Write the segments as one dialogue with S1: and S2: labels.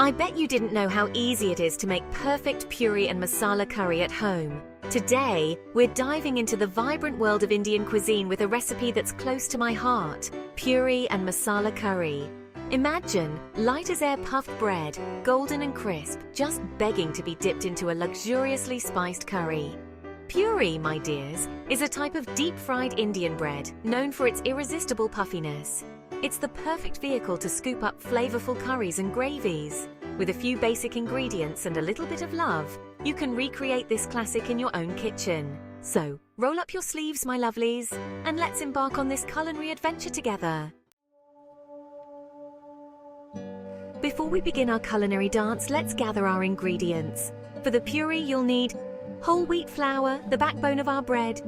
S1: I bet you didn't know how easy it is to make perfect puri and masala curry at home. Today, we're diving into the vibrant world of Indian cuisine with a recipe that's close to my heart, puri and masala curry. Imagine light as air puffed bread, golden and crisp, just begging to be dipped into a luxuriously spiced curry. Puri, my dears, is a type of deep-fried Indian bread known for its irresistible puffiness. It's the perfect vehicle to scoop up flavorful curries and gravies. With a few basic ingredients and a little bit of love, you can recreate this classic in your own kitchen. So, roll up your sleeves, my lovelies, and let's embark on this culinary adventure together. Before we begin our culinary dance, let's gather our ingredients. For the puri, you'll need whole wheat flour, the backbone of our bread,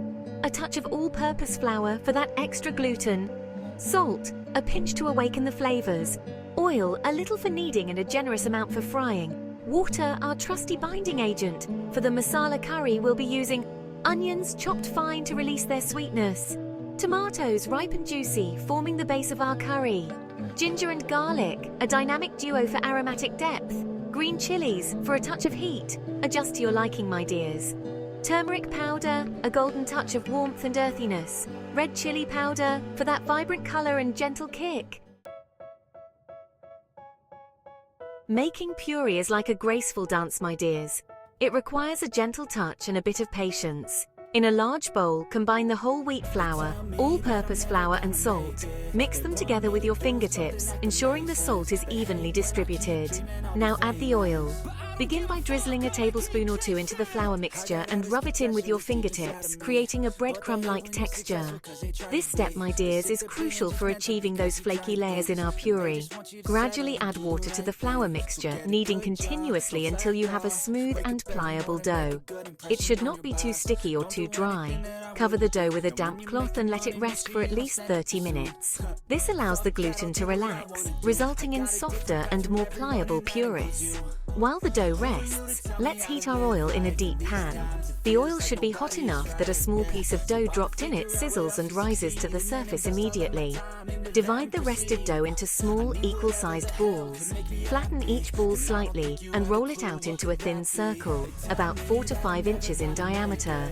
S1: a touch of all-purpose flour for that extra gluten, salt, a pinch to awaken the flavors, oil, a little for kneading and a generous amount for frying, water, our trusty binding agent. For the masala curry, we'll be using onions chopped fine to release their sweetness, tomatoes ripe and juicy, forming the base of our curry, ginger and garlic, a dynamic duo for aromatic depth, green chilies for a touch of heat, adjust to your liking, my dears, turmeric powder, a golden touch of warmth and earthiness, red chili powder for that vibrant color and gentle kick. Making puri is like a graceful dance, my dears. It requires a gentle touch and a bit of patience. In a large bowl, combine the whole wheat flour, all-purpose flour and salt. Mix them together with your fingertips, ensuring the salt is evenly distributed. Now add the oil. Begin by drizzling a tablespoon or two into the flour mixture and rub it in with your fingertips, creating a breadcrumb-like texture. This step, my dears, is crucial for achieving those flaky layers in our puri. Gradually add water to the flour mixture, kneading continuously until you have a smooth and pliable dough. It should not be too sticky or too dry. Cover the dough with a damp cloth and let it rest for at least 30 minutes. This allows the gluten to relax, resulting in softer and more pliable puris. While the dough rests, let's heat our oil in a deep pan. The oil should be hot enough that a small piece of dough dropped in it sizzles and rises to the surface immediately. Divide the rested dough into small, equal-sized balls. Flatten each ball slightly and roll it out into a thin circle, about 4 to 5 inches in diameter.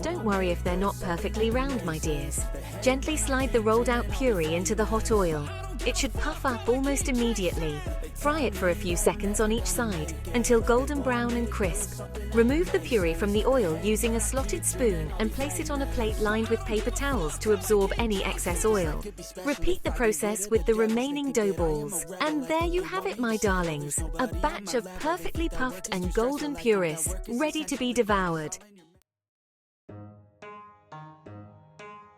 S1: Don't worry if they're not perfectly round, my dears. Gently slide the rolled-out puri into the hot oil. It should puff up almost immediately. Fry it for a few seconds on each side until golden brown and crisp. Remove the puri from the oil using a slotted spoon and place it on a plate lined with paper towels to absorb any excess oil. Repeat the process with the remaining dough balls. And there you have it, my darlings, a batch of perfectly puffed and golden puris, ready to be devoured.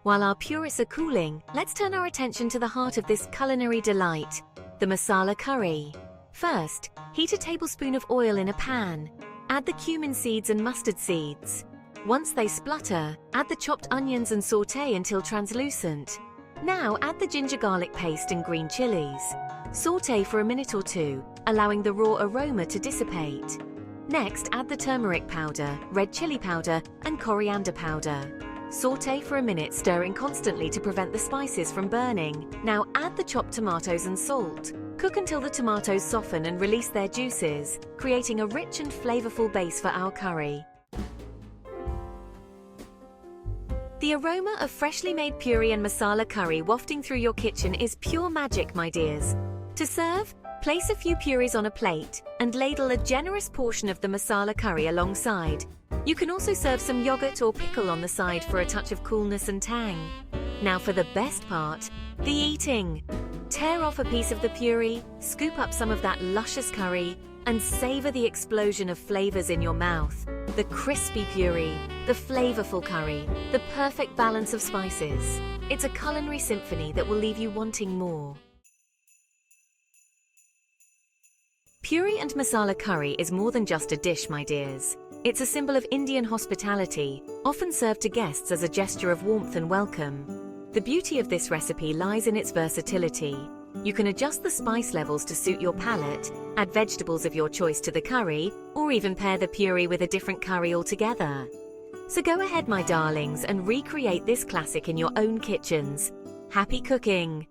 S1: While our puris are cooling, let's turn our attention to the heart of this culinary delight, the masala curry. First, heat a tablespoon of oil in a pan. Add the cumin seeds and mustard seeds. Once they splutter, add the chopped onions and sauté until translucent. Now add the ginger garlic paste and green chilies. Sauté for a minute or two, allowing the raw aroma to dissipate. Next, add the turmeric powder, red chili powder, and coriander powder. Sauté for a minute, stirring constantly to prevent the spices from burning. Now add the chopped tomatoes and salt. Cook until the tomatoes soften and release their juices, creating a rich and flavorful base for our curry. The aroma of freshly made puri and masala curry wafting through your kitchen is pure magic, my dears. To serve, place a few puris on a plate and ladle a generous portion of the masala curry alongside. You can also serve some yogurt or pickle on the side for a touch of coolness and tang. Now for the best part, the eating. Tear off a piece of the puri, scoop up some of that luscious curry, and savor the explosion of flavors in your mouth. The crispy puri, the flavorful curry, the perfect balance of spices. It's a culinary symphony that will leave you wanting more. Puri and masala curry is more than just a dish, my dears. It's a symbol of Indian hospitality, often served to guests as a gesture of warmth and welcome. The beauty of this recipe lies in its versatility. You can adjust the spice levels to suit your palate, add vegetables of your choice to the curry, or even pair the puri with a different curry altogether. So go ahead, my darlings, and recreate this classic in your own kitchens. Happy cooking!